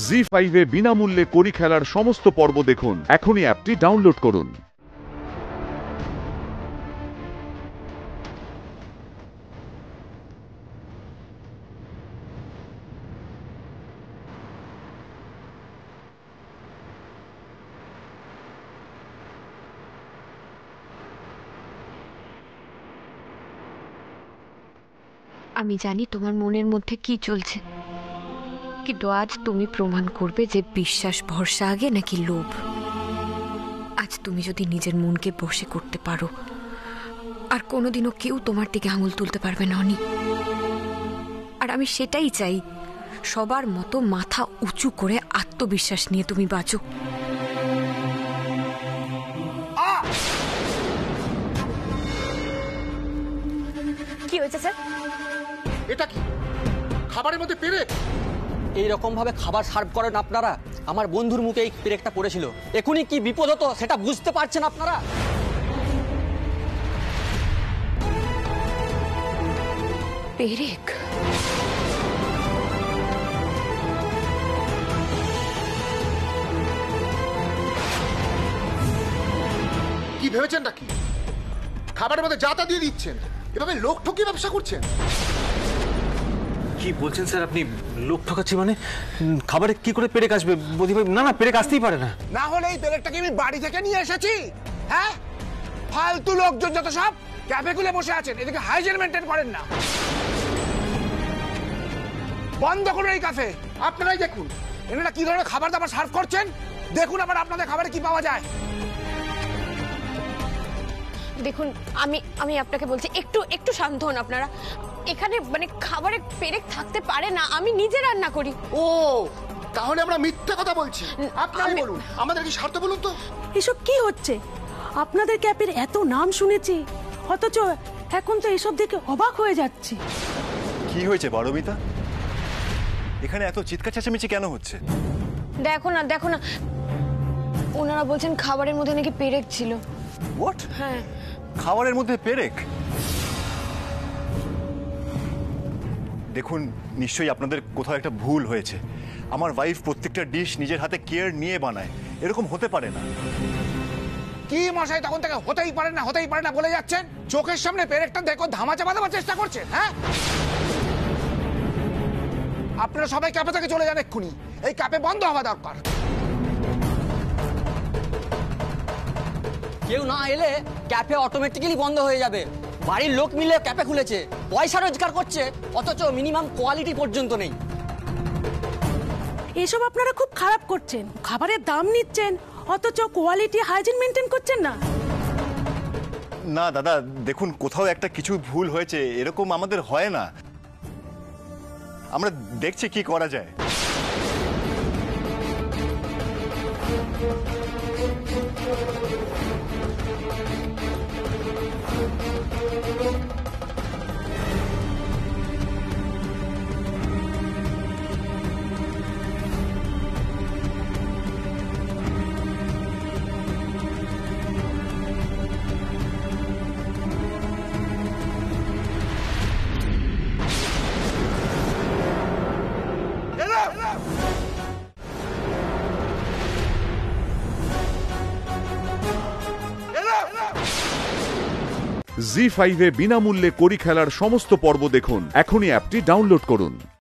জি5 এ বিনামূল্যে কড়ি খেলার সমস্ত পর্ব দেখুন। এখনই অ্যাপটি ডাউনলোড করুন। আমি জানি তোমার মনের মধ্যে কি চলছে, কিন্তু আজ তুমি প্রমাণ করবে যে বিশ্বাস ভরসা আগে নাকি লোভ। আজ তুমি যদি নিজের মনকে বশে করতে পারো, আর কোনোদিনও কেউ তোমার দিকে আঙুল তুলতে পারবে না অনি। আর আমি সেটাই চাই, সবার মতো মাথা উঁচু করে আত্মবিশ্বাস নিয়ে তুমি বাঁচো। কি হয়েছে স্যার? এটা কি খাবারের মধ্যে পেরেক? এইরকম ভাবে খাবার সার্ভ করেন আপনারা? আমার বন্ধুর মুখে এই পেরেকটা পড়েছিল, এখনই কি বিপদ হতো সেটা বুঝতে পারছেন আপনারা? পেরেক? কি ভেবেছেন নাকি খাবারের মধ্যে যাতা দিয়ে দিচ্ছেন? এভাবে লোক ঠকিয়ে ব্যবসা করছেন? কি বলছেন স্যার আপনি? লোক ঠকাচ্ছি মানে? খাবারে কি করে পেরেক আসবে বৌদি ভাই? না না, পেরেক আসতেই পারে না। না হলে এই পেরেকটাকে আমি বাড়ি থেকে নিয়ে এসেছি। হ্যাঁ, ফালতু লোকজন যত সব ক্যাফে খুলে বসে আছেন, এদিকে হাইজিন মেনটেন করেন না। বন্ধ করুন এই ক্যাফে। আপনারাই দেখুন এনারা কি ধরনের খাবার দাবার সার্ভ করছেন। দেখুন আবার আপনাদের খাবারে কি পাওয়া যায়। দেখুন, আমি আমি আপনাকে বলছি, একটু একটু শান্ত হন আপনারা। এখানে মানে খাবারে পেরেক থাকতে পারে না, আমি নিজে রান্না করি। ও, তাহলে আমরা মিথ্যা কথা বলছি? আপনারাই বলুন, আমাদের কি স্বার্থ বলুন তো? এসব কি হচ্ছে? আপনাদের ক্যাপের এত নাম শুনেছি, অথচ এখন তো এসব দেখে অবাক হয়ে যাচ্ছি। কি হয়েছে পারমিতা? এখানে এত চিৎকার চেঁচামেচি কেন হচ্ছে? দেখো না দেখো না, ওনারা বলছেন খাবারের মধ্যে নাকি পেরেক ছিল। হোয়াট? হ্যাঁ, খাবারের মধ্যে পেরেক? দেখুন, নিশ্চয়ই আপনাদের কোথাও একটা ভুল হয়েছে। আমার ওয়াইফ প্রত্যেকটা ডিশ নিজের হাতে কেয়ার নিয়ে বানায়, এরকম হতে পারে না। কি মশাই তখন থেকে হতেই পারে না হতেই পারে না বলে যাচ্ছেন? চোখের সামনে পেরেকটা দেখো ধামাচাপা দেওয়ার চেষ্টা করছেন। হ্যাঁ, আপনারা সবাই ক্যাফে থেকে চলে যান এক্ষুনি। এই ক্যাফে বন্ধ হওয়া দরকার। কেউ না এলে ক্যাফে অটোমেটিক্যালি বন্ধ হয়ে যাবে। বাড়ির লোক মিলে ক্যাফে খুলেছে, পয়সা রোজগার করছে, অথচ মিনিমাম কোয়ালিটি পর্যন্ত নেই। এসব আপনারা খুব খারাপ করছেন। খাবারের দাম নিচ্ছেন, অথচ কোয়ালিটি হাইজিন মেনটেন করছেন না। না দাদা, দেখুন কোথাও একটা কিছু ভুল হয়েছে, এরকম আমাদের হয় না। আমরা দেখছি কি করা যায়। জি5 এ বিনামূল্যে কড়ি খেলার সমস্ত পর্ব দেখুন। এখনই অ্যাপটি ডাউনলোড করুন।